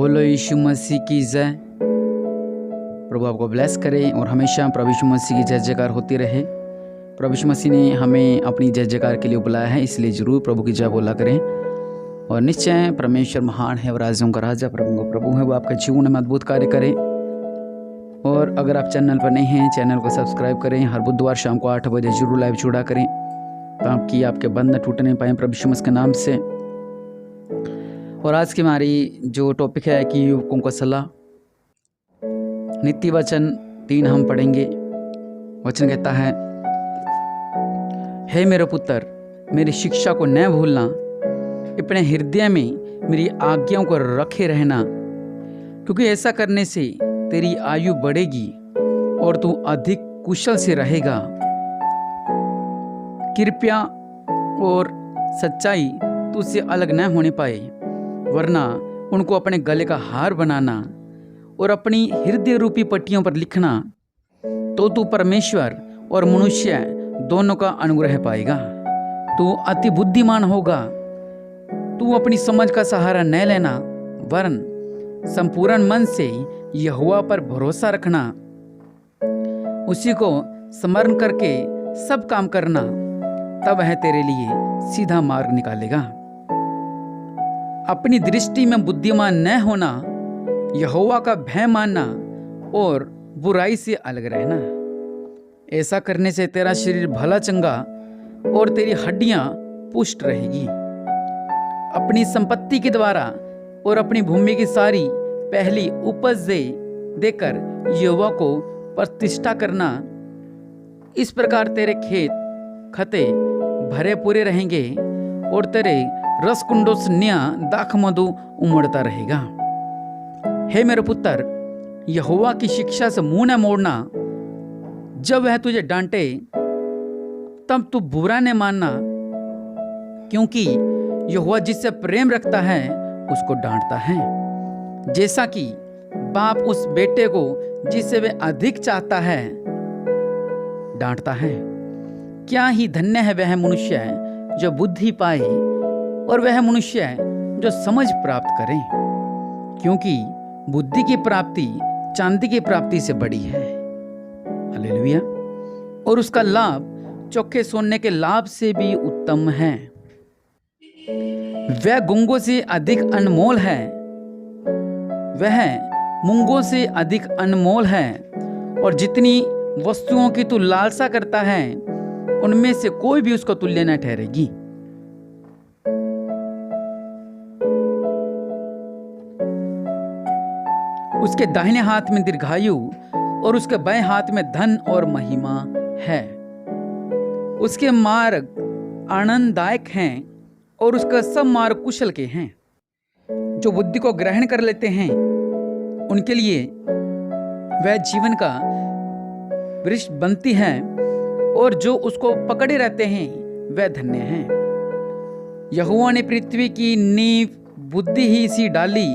बोलो यीशु मसीह की जय। प्रभु आपको ब्लेस करे और हमेशा प्रभु यीशु मसीह की जय जयकार होती रहे। प्रभु यीशु मसीह ने हमें अपनी जय जयकार के लिए बुलाया है, इसलिए ज़रूर प्रभु की जय बोला करें। और निश्चय परमेश्वर महान है और राजाओं का राजा, प्रभु का प्रभु है, वो आपके जीवन में अद्भुत कार्य करें। और अगर आप चैनल पर नहीं हैं, चैनल को सब्सक्राइब करें। हर बुधवार शाम को 8 बजे जरूर लाइव जुड़ा करें ताकि आपके बंध न टूटने पाए प्रभु यीशु मसीह के नाम से। और आज की हमारी जो टॉपिक है कि युवकों का सलाह, नीति वचन 3 हम पढ़ेंगे। वचन कहता है, हे मेरे पुत्र, मेरी शिक्षा को न भूलना, अपने हृदय में मेरी आज्ञाओं को रखे रहना, क्योंकि ऐसा करने से तेरी आयु बढ़ेगी और तू अधिक कुशल से रहेगा। कृपया और सच्चाई तुझसे अलग न होने पाए, वरना उनको अपने गले का हार बनाना और अपनी हृदय रूपी पट्टियों पर लिखना, तो तू परमेश्वर और मनुष्य दोनों का अनुग्रह पाएगा। तू अति बुद्धिमान होगा। तू अपनी समझ का सहारा न लेना, वरन संपूर्ण मन से यहोवा पर भरोसा रखना। उसी को स्मरण करके सब काम करना, तब वह तेरे लिए सीधा मार्ग निकालेगा। अपनी दृष्टि में बुद्धिमान न होना, यहोवा का भय मानना और बुराई से अलग रहना। ऐसा करने से तेरा शरीर भला चंगा और तेरी हड्डियां पुष्ट रहेगी। अपनी संपत्ति के द्वारा और अपनी भूमि की सारी पहली उपज देकर यहोवा को प्रतिष्ठा करना। इस प्रकार तेरे खेत खते भरे पूरे रहेंगे और तेरे रसकुंडों से नया दाख मधु उमड़ता रहेगा। हे मेरे पुत्र, यहोवा की शिक्षा से मुंह न मोड़ना। जब वह तुझे डांटे तब तू बुरा न मानना, क्योंकि यहोवा जिससे प्रेम रखता है उसको डांटता है, जैसा कि बाप उस बेटे को जिसे वे अधिक चाहता है डांटता है। क्या ही धन्य है वह मनुष्य जो बुद्धि पाए और वह मनुष्य जो समझ प्राप्त करे, क्योंकि बुद्धि की प्राप्ति चांदी की प्राप्ति से बड़ी है। हालेलुया। और उसका लाभ चोखे सोने के लाभ से भी उत्तम है। वह गुंगों से अधिक अनमोल है, वह मूंगों से अधिक अनमोल है। और जितनी वस्तुओं की तू लालसा करता है, उनमें से कोई भी उसको तुल्य न ठहरेगी। उसके दाहिने हाथ में दीर्घायु और उसके बाएं हाथ में धन और महिमा है। उसके मार्ग आनंददायक हैं और उसका सब मार्ग कुशल के हैं। जो बुद्धि को ग्रहण कर लेते हैं, उनके लिए वह जीवन का वृक्ष बनती है, और जो उसको पकड़े रहते हैं वह धन्य हैं। यहोवा ने पृथ्वी की नींव बुद्धि ही सी डाली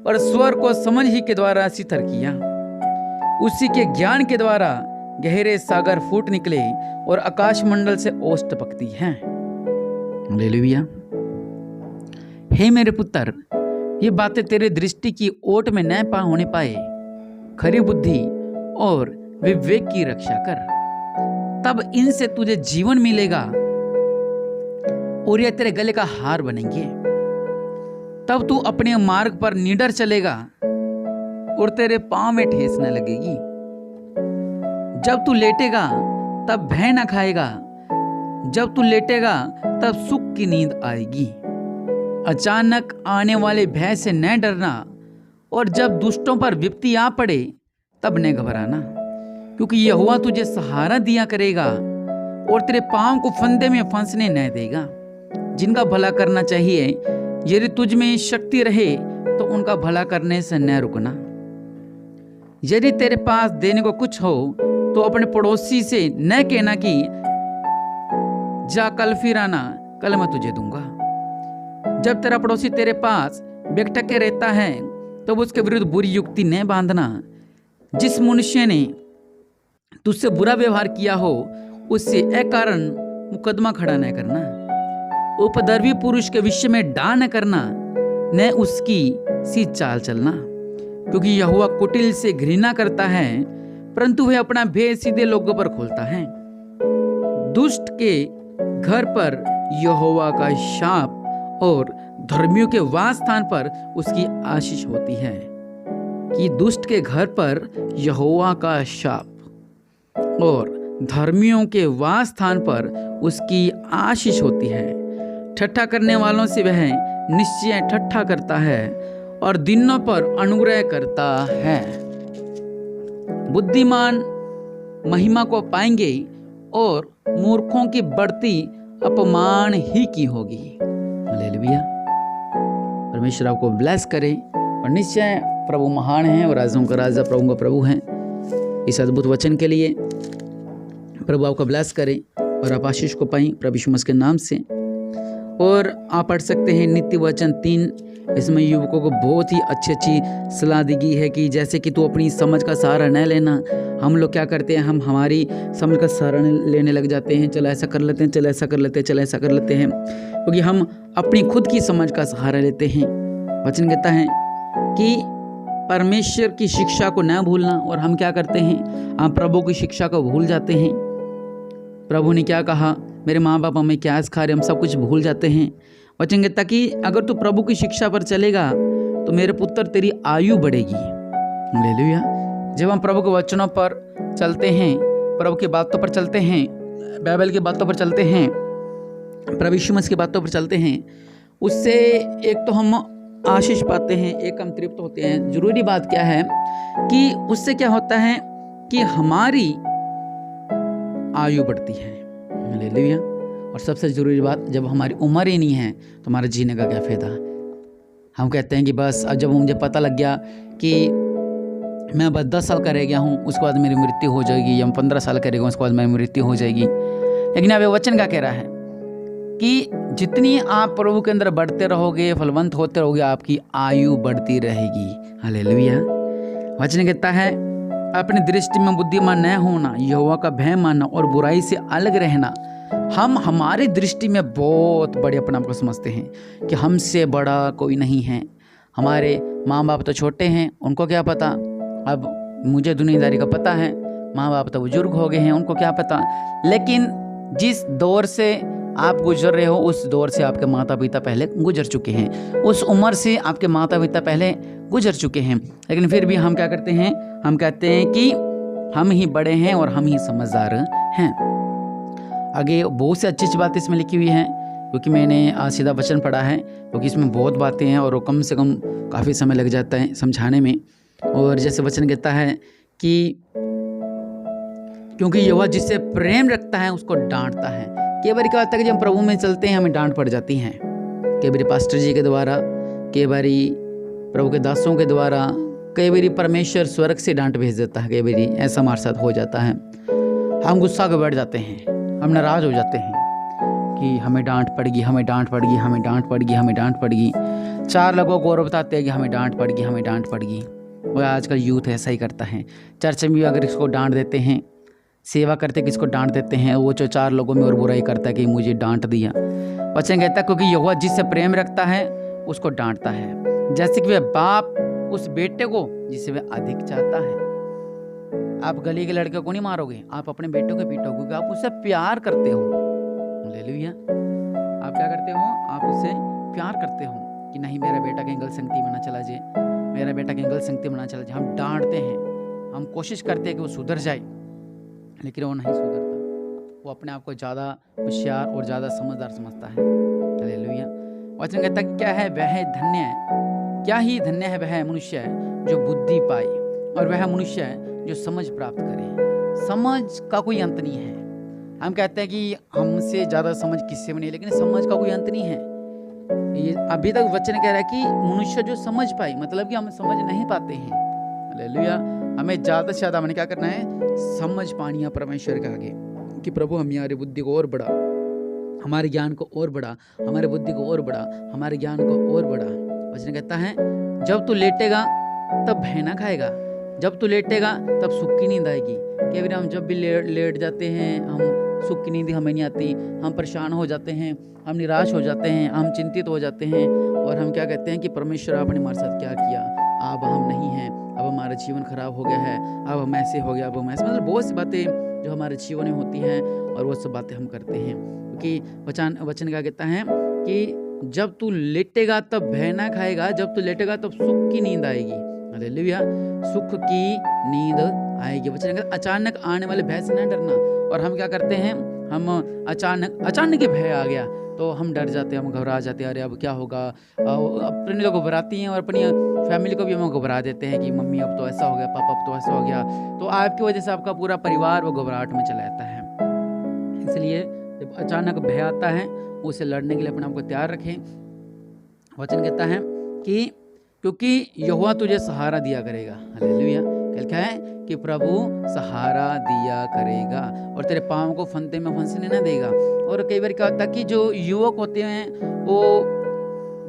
और स्वर को समझ ही के द्वारा सिथर किया। उसी के ज्ञान के द्वारा गहरे सागर फूट निकले और आकाश मंडल से ओस टपकती है। हालेलुया। हे मेरे पुत्र, ये बातें तेरे दृष्टि की ओट में न होने पाए। खरी बुद्धि और विवेक की रक्षा कर, तब इनसे तुझे जीवन मिलेगा और यह तेरे गले का हार बनेंगे। तब तू अपने मार्ग पर निडर चलेगा और तेरे पांव में ठेस न लगेगी। जब तू लेटेगा तब भय न खाएगा, जब तू लेटेगा तब सुख की नींद आएगी। अचानक आने वाले भय से न डरना, और जब दुष्टों पर विपत्ति आ पड़े तब न घबराना, क्योंकि यहोवा तुझे सहारा दिया करेगा और तेरे पांव को फंदे में फंसने न देगा। जिनका भला करना चाहिए, यदि तुझ में शक्ति रहे तो उनका भला करने से न रुकना। यदि तेरे पास देने को कुछ हो तो अपने पड़ोसी से न कहना कि जा कल फिर आना, कल मैं तुझे दूंगा। जब तेरा पड़ोसी तेरे पास बेटके रहता है तो उसके विरुद्ध बुरी युक्ति न बांधना। जिस मनुष्य ने तुझसे बुरा व्यवहार किया हो, उससे अकारण मुकदमा खड़ा न करना। उपद्रवी पुरुष के विषय में डा न करना, न उसकी सी चाल चलना, क्योंकि यहोवा कुटिल से घृणा करता है, परंतु वह अपना भेद सीधे लोगों पर खोलता है। दुष्ट के घर पर यहोवा का शाप और धर्मियों के वास स्थान पर उसकी आशीष होती है। कि दुष्ट के घर पर यहोवा का शाप और धर्मियों के वास स्थान पर उसकी आशीष होती है। ठट्ठा करने वालों से वह निश्चय ठट्ठा करता है और दिनों पर अनुग्रह करता है। बुद्धिमान महिमा को पाएंगे और मूर्खों की बढ़ती अपमान ही की होगी। हालेलुया। परमेश्वर आपको ब्लेस करे और निश्चय प्रभु महान है और राजाओं का राजा प्रभु का प्रभु है। इस अद्भुत वचन के लिए प्रभु आपको ब्लेस करे और आप आशीष को पाएं प्रभु यीशु मसीह के नाम से। और आप पढ़ सकते हैं नित्य वचन 3, इसमें युवकों को बहुत ही अच्छी सलाह दी गई है कि जैसे कि तू अपनी समझ का सहारा न लेना। हम लोग क्या करते हैं, हम हमारी समझ का सहारा लेने लग जाते हैं। चलो ऐसा कर लेते हैं, चलो ऐसा कर लेते हैं, चलो ऐसा कर लेते हैं, क्योंकि हम अपनी खुद की समझ का सहारा लेते हैं। वचन कहता है कि परमेश्वर की शिक्षा को न भूलना, और हम क्या करते हैं, हम प्रभु की शिक्षा को भूल जाते हैं। प्रभु ने क्या कहा, मेरे माँ बाप हमें क्या सिखा रहे, हम सब कुछ भूल जाते हैं। वचन कहता कि अगर तू प्रभु की शिक्षा पर चलेगा तो मेरे पुत्र तेरी आयु बढ़ेगी। हालेलुया। जब हम प्रभु के वचनों पर चलते हैं, प्रभु की बातों पर चलते हैं, बाइबल की बातों पर चलते हैं, प्रभु यीशु मसीह की बातों पर चलते हैं, उससे एक तो हम आशीष पाते हैं, एक हम तृप्त होते हैं। जरूरी बात क्या है कि उससे क्या होता है कि हमारी आयु बढ़ती है। हालेलुया। और सबसे जरूरी बात, जब हमारी उम्र ही नहीं है तो हमारे जीने का क्या फ़ायदा। हम कहते हैं कि बस अब जब मुझे पता लग गया कि मैं बस 10 साल का रह गया हूँ, उसके बाद मेरी मृत्यु हो जाएगी, या 15 साल का रहेगा उसके बाद मेरी मृत्यु हो जाएगी। लेकिन अब वचन क्या कह रहा है कि जितनी आप प्रभु के अंदर बढ़ते रहोगे, फलवंत होते रहोगे, आपकी आयु बढ़ती रहेगी। हालेलुया। वचन कहता है अपनी दृष्टि में बुद्धिमान न होना, यहोवा का भय मानना और बुराई से अलग रहना। हम हमारी दृष्टि में बहुत बड़े अपने आप को समझते हैं कि हमसे बड़ा कोई नहीं है। हमारे माँ बाप तो छोटे हैं, उनको क्या पता। अब मुझे दुनियादारी का पता है, माँ बाप तो बुजुर्ग हो गए हैं, उनको क्या पता। लेकिन जिस दौर से आप गुजर रहे हो, उस दौर से आपके माता पिता पहले गुजर चुके हैं, उस उम्र से आपके माता पिता पहले गुजर चुके हैं। लेकिन फिर भी हम क्या करते हैं, हम कहते हैं कि हम ही बड़े हैं और हम ही समझदार हैं। आगे बहुत से अच्छी बातें इसमें लिखी हुई हैं, क्योंकि मैंने सीधा वचन पढ़ा है, क्योंकि इसमें बहुत बातें हैं और कम से कम काफ़ी समय लग जाता है समझाने में। और जैसे वचन कहता है कि क्योंकि यहोवा जिससे प्रेम रखता है उसको डांटता है। कई बार क्या होता है कि जब हम प्रभु में चलते हैं हमें डांट पड़ जाती है, कई बार पास्टर जी के द्वारा, कई बार प्रभु के दासों के द्वारा, कई बार परमेश्वर स्वर्ग से डांट भेज देता है। कई बार ऐसा हमारे साथ हो जाता है, हम गुस्सा के बैठ जाते हैं, हम नाराज़ हो जाते हैं कि हमें डांट पड़गी, हमें डांट पड़गी, हमें डांट पड़गी, हमें डांट पड़गी। 4 लोगों को और बताते हैं कि हमें डांट पड़गी, हमें डांट पड़गी। और आजकल यूथ ऐसा ही करता है। चर्च में भी अगर इसको डांट देते हैं, सेवा करते किसको डांट देते हैं, वो जो 4 लोगों में और बुराई करता है कि मुझे डांट दिया। वचन कहता है क्योंकि यहोवा जिससे प्रेम रखता है उसको डांटता है, जैसे कि वह बाप उस बेटे को जिसे वह अधिक चाहता है। आप गली के लड़के को नहीं मारोगे, आप अपने बेटे को पीटोगे, क्योंकि आप उससे प्यार करते हो। हालेलुया। आप क्या करते हो, आप उससे प्यार करते हो कि नहीं मेरा बेटा कहीं गलत संगति में ना चला जाए, मेरा बेटा कहीं गलत संगति में ना चला जाए। हम डांटते हैं, हम कोशिश करते हैं कि वो सुधर जाए, लेकिन वो नहीं सुधरता। वो अपने आप को ज़्यादा होशियार और ज़्यादा समझदार समझता है। हालेलुया। वचन कहता है क्या है, वह धन्य है, क्या ही धन्य है वह मनुष्य जो बुद्धि पाए, और वह मनुष्य जो समझ प्राप्त करे। समझ का कोई अंत नहीं है। हम कहते हैं कि हमसे ज़्यादा समझ किससे भी नहीं, लेकिन समझ का कोई अंत नहीं है। ये अभी तक वचन कह रहा है कि मनुष्य जो समझ पाए, मतलब कि हम समझ नहीं पाते हैं। हालेलुया। हमें ज़्यादा से ज़्यादा हमें क्या करना है, समझ पानी है परमेश्वर के आगे कि प्रभु हमारी बुद्धि को और बढ़ा, हमारे ज्ञान को और बढ़ा, हमारे बुद्धि को और बढ़ा, हमारे ज्ञान को और बढ़ा। वचन कहता है जब तू लेटेगा तब भय ना खाएगा, जब तू लेटेगा तब सुख की नींद आएगी। कई बार हम जब भी लेट जाते हैं, हम सुख की नींद हमें नहीं आती, हम परेशान हो जाते हैं, हम निराश हो जाते हैं, हम चिंतित हो जाते हैं और हम क्या कहते हैं कि परमेश्वर आपने हमारे साथ क्या किया, अब हम नहीं हैं, अब हमारा जीवन खराब हो गया है, अब हम ऐसे हो गया, अब हम ऐसे, मतलब बहुत सी बातें जो हमारे जीवन में होती हैं और वो सब बातें हम करते हैं। क्योंकि वचन क्या कहता है कि जब तू लेटेगा तब भय ना खाएगा, जब तू लेटेगा तब सुख की नींद आएगी। हालेलुया, सुख की नींद आएगी। वचन कहता है अचानक आने वाले भय से ना डरना। और हम क्या करते हैं, हम अचानक ही भय आ गया तो हम डर जाते हैं, हम घबरा जाते हैं, अरे अब क्या होगा। अपने लोग घबराती हैं और अपनी फैमिली को भी हम घबरा देते हैं कि मम्मी अब तो ऐसा हो गया, पापा अब तो ऐसा हो गया। तो आपकी वजह से आपका पूरा परिवार वो घबराहट में चला जाता है। इसलिए जब अचानक भय आता है उसे लड़ने के लिए अपने आप को तैयार रखें। वचन कहता है कि क्योंकि यहोवा तुझे सहारा दिया करेगा। हालेलुया, क्या है कि प्रभु सहारा दिया करेगा और तेरे पाँव को फंदे में फंसने न देगा। और कई बार क्या होता है कि जो युवक होते हैं वो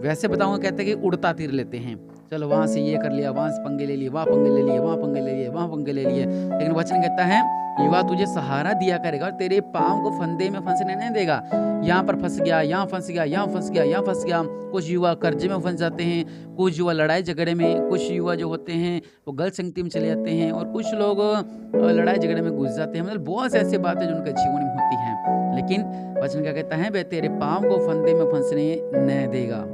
वैसे बताऊंगा, कहते हैं कि उड़ता तीर लेते हैं, चलो वहाँ से ये कर लिया, वहाँ से पंगे ले लिए, वहाँ पंगे ले लिए, वहाँ पंगे ले लिए, वहाँ पंगे ले लिए। लेकिन वचन कहता है युवा तुझे सहारा दिया करेगा और तेरे पाँव को फंदे में फंसने नहीं देगा। यहाँ पर फंस गया, यहाँ फंस गया, यहाँ फंस गया, यहाँ फंस गया। कुछ युवा कर्जे में फंस जाते हैं, कुछ युवा लड़ाई झगड़े में, कुछ युवा जो होते हैं वो गलत संगति में चले जाते हैं और कुछ लोग लड़ाई झगड़े में घुस जाते हैं। मतलब बहुत ऐसी बातें जो उनके जीवन में होती हैं। लेकिन वचन क्या कहता है, वह तेरे पाँव को फंदे में फंसने न देगा।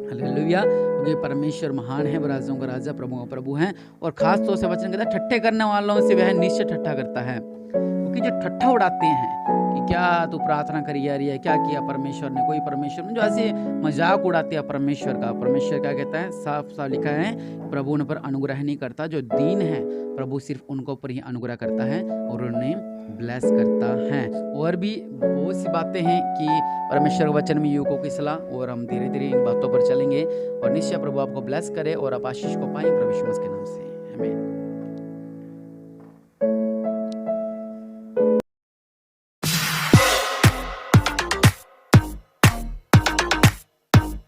हालेलुया, क्योंकि परमेश्वर महान है, राजाओं का राजा, प्रभुओं का प्रभु हैं। और खास तौर से वचन कहता है ठट्ठे करने वालों से वह निश्चय ठट्ठा करता है। क्योंकि जो ठट्ठा उड़ाते हैं कि क्या तू प्रार्थना करी जा रही है, क्या किया परमेश्वर ने, कोई परमेश्वर में जो ऐसे मजाक उड़ाते हैं परमेश्वर का। परमेश्वर क्या कहता है, साफ साफ लिखा है, प्रभु उन पर अनुग्रह नहीं करता, जो दीन है प्रभु सिर्फ उनको पर ही अनुग्रह करता है और उन्हें ब्लेस करता है। और भी बहुत सी बातें हैं कि परमेश्वर वचन में युवकों की सलाह, और हम धीरे धीरे इन बातों पर चलेंगे और निश्चय प्रभु आपको ब्लेस करे और आप आशीष को पाएं प्रभु यीशु मसीह के नाम से। आमीन।